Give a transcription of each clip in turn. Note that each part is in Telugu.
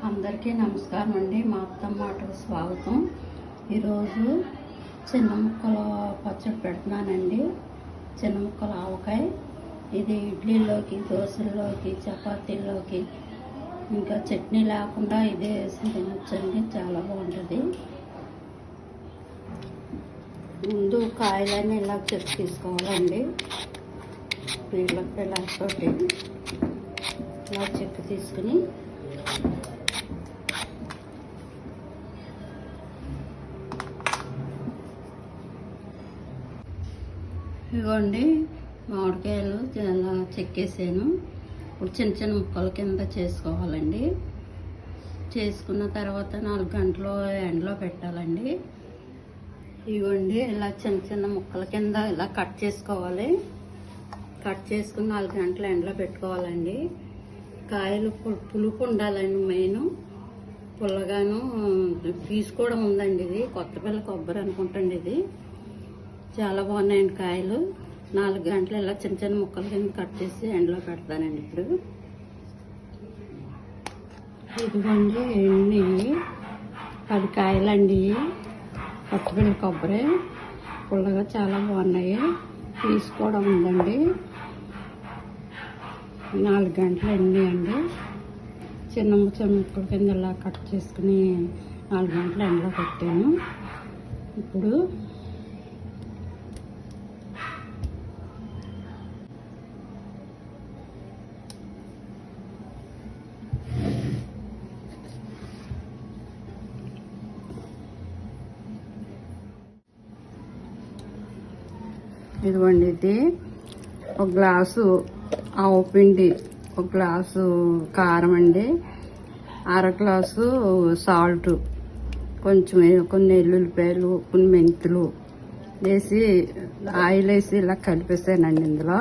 అందరికీ నమస్కారం అండి. మా అత్తమ్మ మాటకు స్వాగతం. ఈరోజు చిన్న ముక్కల పచ్చడి పెడుతున్నానండి. చిన్న ముక్కల ఆవకాయ. ఇది ఇడ్లీలోకి, దోశల్లోకి, చపాతీల్లోకి, ఇంకా చట్నీ లేకుండా ఇదే వేసి తినొచ్చండి. చాలా బాగుంటుంది. ముందు కాయలన్నీ ఇలా చెక్కు తీసుకోవాలండి. పిల్లతోటి ఇలా చెక్కు తీసుకుని ఇవ్వండి మామిడికాయలు ఇలా చెక్కేసాను. ఇప్పుడు చిన్న చిన్న ముక్కల కింద చేసుకోవాలండి. చేసుకున్న తర్వాత 4 గంటలు ఎండలో పెట్టాలండి. ఇవ్వండి ఇలా చిన్న చిన్న ముక్కల కింద ఇలా కట్ చేసుకోవాలి. కట్ చేసుకుని 4 గంటలు ఎండలో పెట్టుకోవాలండి. కాయలు పులుపు ఉండాలండి. మెయిన్ పుల్లగాను తీసుకోవడం ఉందండి. ఇది కొత్తపల్లి కొబ్బరి అనుకుంటండి. ఇది చాలా బాగున్నాయండి కాయలు. 4 గంటలు ఇలా చిన్న చిన్న ముక్కల కింద కట్ చేసి ఎండలో పెడతానండి. ఇప్పుడు ఇదిగోండి ఎన్ని 10 కాయలండి. కొత్తపల్లి కొబ్బరి పుల్లగా చాలా బాగున్నాయి. తీసుకోవడం ఉందండి. 4 గంటలు ఎండినాయండి. చిన్న ముక్కల కింద ఇలా కట్ చేసుకుని 4 గంటలు ఎండలో పెట్టాను. ఇప్పుడు ఇదిగోండి ఇది 1 గ్లాసు ఆవు పిండి, 1 గ్లాసు కారం అండి, 1/2 గ్లాసు సాల్ట్, కొంచెం కొన్ని ఎల్లుల్లిపాయలు, కొన్ని మెంతులు వేసి ఆయిల్ వేసి ఇలా కలిపేసానండి. ఇందులో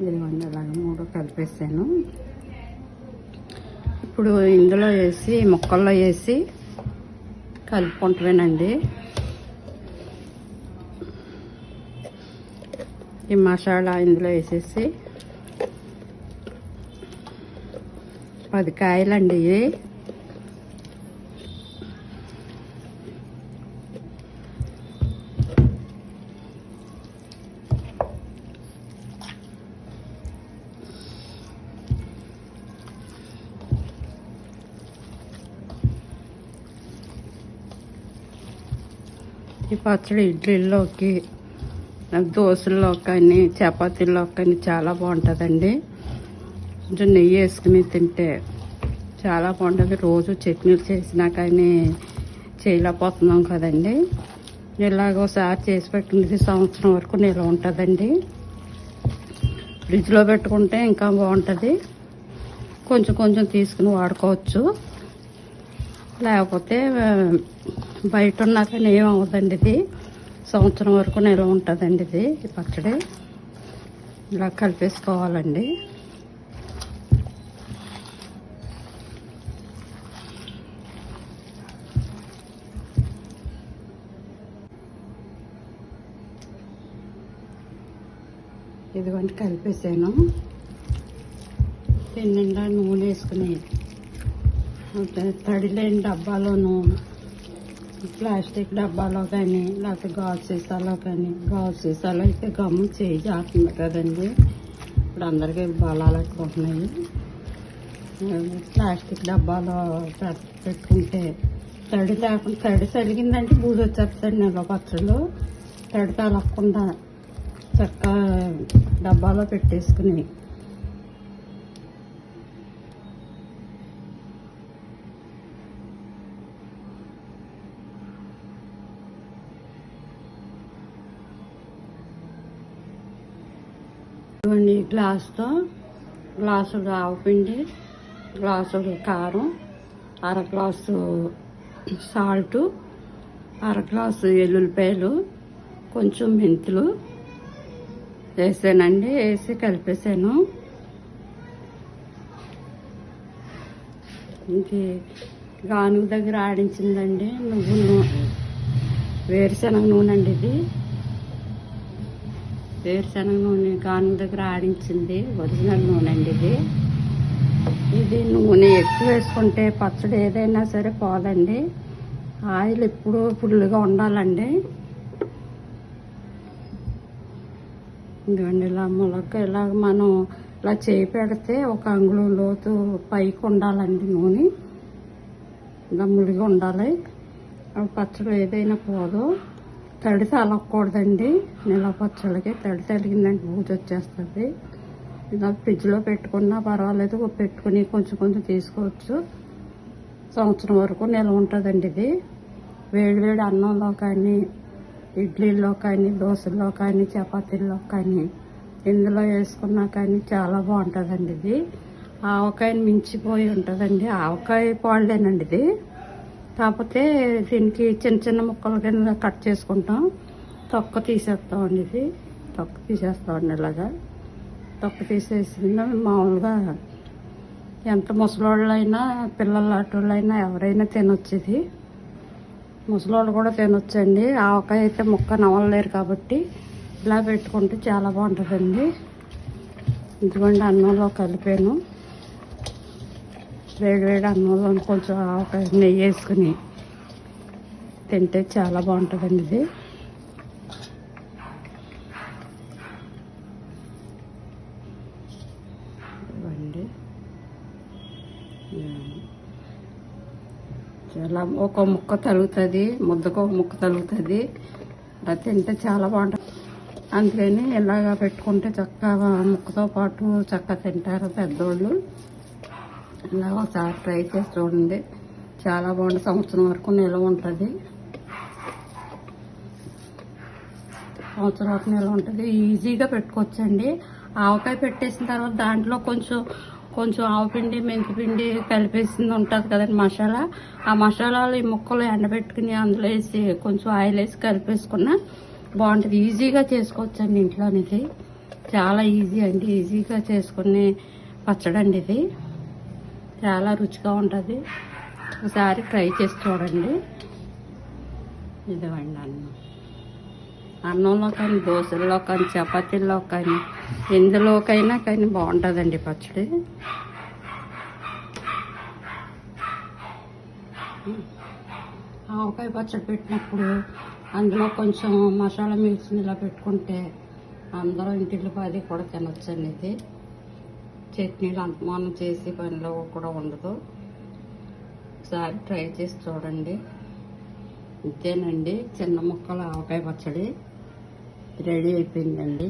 ఇదిగోండి అలాగ 3 కలిపేసాను. ఇప్పుడు ఇందులో వేసి ముక్కల్లో వేసి కలుపుకుంటామేనండి. ఈ మసాలా ఇందులో వేసేసి 10 కాయలండి. ఈ పచ్చడి ఇడ్లీలోకి, దోశల్లో కానీ, చపాతీల్లో కానీ చాలా బాగుంటుందండి. కొంచెం నెయ్యి వేసుకుని తింటే చాలా బాగుంటుంది. రోజు చట్నీలు చేసినా కానీ చేయలేకపోతున్నాం కదండి. ఇలాగ ఒకసారి చేసి పెట్టుకునేది సంవత్సరం వరకు నిల్వ ఉంటుందండి. ఫ్రిడ్జ్లో పెట్టుకుంటే ఇంకా బాగుంటుంది. కొంచెం కొంచెం తీసుకుని వాడుకోవచ్చు. లేకపోతే బయట ఉన్నా కానీ ఏమవుతుందండి. ఇది సంవత్సరం వరకు నిల్వ ఉంటుందండి. ఇది ఈ పచ్చడి ఇలా కలిపేసుకోవాలండి. ఇదిగోండి కలిపేసాను. నిండా నూనె వేసుకుని తడి లేని డబ్బాలోను, ప్లాస్టిక్ డబ్బాలో కానీ, లేకపోతే గాజు సీసాలో కానీ, గాజు సీసాలో అయితే గమ్ము చేయి జారుతుంది కదండి. ఇప్పుడు అందరికీ బలాలు ఎక్కుతున్నాయి. ప్లాస్టిక్ డబ్బాలో పెట్టుకుంటే తడి లేకుండా, తడి సరిగిందంటే బూజు వచ్చేస్తుంది. నిల్వ పచ్చళ్ళు తడి తలగకుండా చక్కగా డబ్బాలో పెట్టేసుకుని గ్లాసుడు ఆవపిండి, గ్లాసుడు కారం, 1/2 గ్లాసు సాల్టు, 1/2 గ్లాసు ఎల్లుల్లిపాయలు, కొంచెం మెంతులు వేసానండి. వేసి కలిపేసాను. ఇంక గానుగ దగ్గర ఆడించిందండి నువ్వులు, వేరుశనగ నూనె అండి. ఇది వేరుశనగ నూనె గానుగ దగ్గర ఆడించింది ఒరిజినల్ నూనె అండి. ఇది ఇది నూనె ఎక్కువ వేసుకుంటే పచ్చడి ఏదైనా సరే పోదండి. ఆయిల్ ఎప్పుడు ఫుల్గా ఉండాలండి. ఇదిగోండి ఇలా ములక్క ఇలాగ మనం ఇలా చేయి పెడితే ఒక అంగుళం లోతు పైకి ఉండాలండి. నూనె ఇలా ములిగి ఉండాలి. పచ్చడి ఏదైనా పోదు. తడి తలగకూడదండి. నిలవ పచ్చడికి తడి తలిగిందంటే బూజు వచ్చేస్తుంది. ఇలా ఫ్రిడ్జ్లో పెట్టుకున్నా పర్వాలేదు, పెట్టుకుని కొంచెం కొంచెం తీసుకోవచ్చు. సంవత్సరం వరకు నిల్వ ఉంటుందండి. ఇది వేడివేడి అన్నంలో కానీ, ఇడ్లీలో కానీ, దోశల్లో కానీ, చపాతీల్లో కానీ ఇందులో వేసుకున్నా కానీ చాలా బాగుంటుందండి. ఇది ఆవకాయని మించిపోయి ఉంటుందండి. ఆవకాయ పాళ్ళేనండి ఇది. కాకపోతే దీనికి చిన్న చిన్న ముక్కలు కింద కట్ చేసుకుంటాం. తొక్క తీసేస్తామండి. ఇది తొక్క తీసేస్తామండి. ఇలాగా తొక్క తీసేసిన మామూలుగా ఎంత ముసలోళ్ళైనా పిల్లల అటోళ్ళైనా ఎవరైనా తినొచ్చు. ఇది ముసలోళ్ళు కూడా తినొచ్చండి. ఆవకాయ అయితే ముక్క నవలలేరు కాబట్టి ఇలా పెట్టుకుంటే చాలా బాగుంటుందండి. ఇదిగోండి అన్నంలో కలిపాను. వేడివేడి అన్నంలో కొంచెం ఆవకాయ నెయ్యి వేసుకుని తింటే చాలా బాగుంటుందండి. ఇది ఇవ్వండి. చాలా ఒక ముక్క తలుగుతుంది, ముద్దకు ఒక ముక్క తలుగుతుంది. అలా తింటే చాలా బాగుంటుంది. అందుకని ఇలాగా పెట్టుకుంటే చక్కగా ముక్కతో పాటు చక్కగా తింటారు పెద్దోళ్ళు. ఇలా ఒకసారి ట్రై చేసి చూడండి. చాలా బాగుంటుంది. సంవత్సరం వరకు నిల్వ ఉంటుంది. సంవత్సరం వరకు నిల్వ ఉంటుంది. ఈజీగా పెట్టుకోవచ్చండి. ఆవకాయ పెట్టేసిన తర్వాత దాంట్లో కొంచెం ఆవపిండి, మెంతిపిండి కలిపేసింది ఉంటుంది కదండి మసాలా. ఆ మసాలాలు ఈ ముక్కలు ఎండబెట్టుకుని అందులో వేసి కొంచెం ఆయిల్ వేసి కలిపేసుకున్నా బాగుంటుంది. ఈజీగా చేసుకోవచ్చండి ఇంట్లోని. ఇది చాలా ఈజీ అండి. ఈజీగా చేసుకునే పచ్చడి అండి. ఇది చాలా రుచిగా ఉంటుంది. ఒకసారి ట్రై చేసి చూడండి. ఇదివ్వండి అన్నంలో కానీ, దోశల్లో కానీ, చపాతీల్లో కానీ, ఎందులోకైనా కానీ బాగుంటుందండి పచ్చడి. ఆవకాయ పచ్చడి పెట్టినప్పుడు అందులో కొంచెం మసాలా మిక్స్ని ఇలా పెట్టుకుంటే అందరూ ఇంటిలో పది కూడా తినొచ్చండి. ఇది చట్నీలు అంతమానం చేసి పనిలో కూడా ఉండదు. ఒకసారి ట్రై చేసి చూడండి. ఇంతేనండి, చిన్న ముక్కల ఆవకాయ పచ్చడి రెడీ అయిపోయిందండి.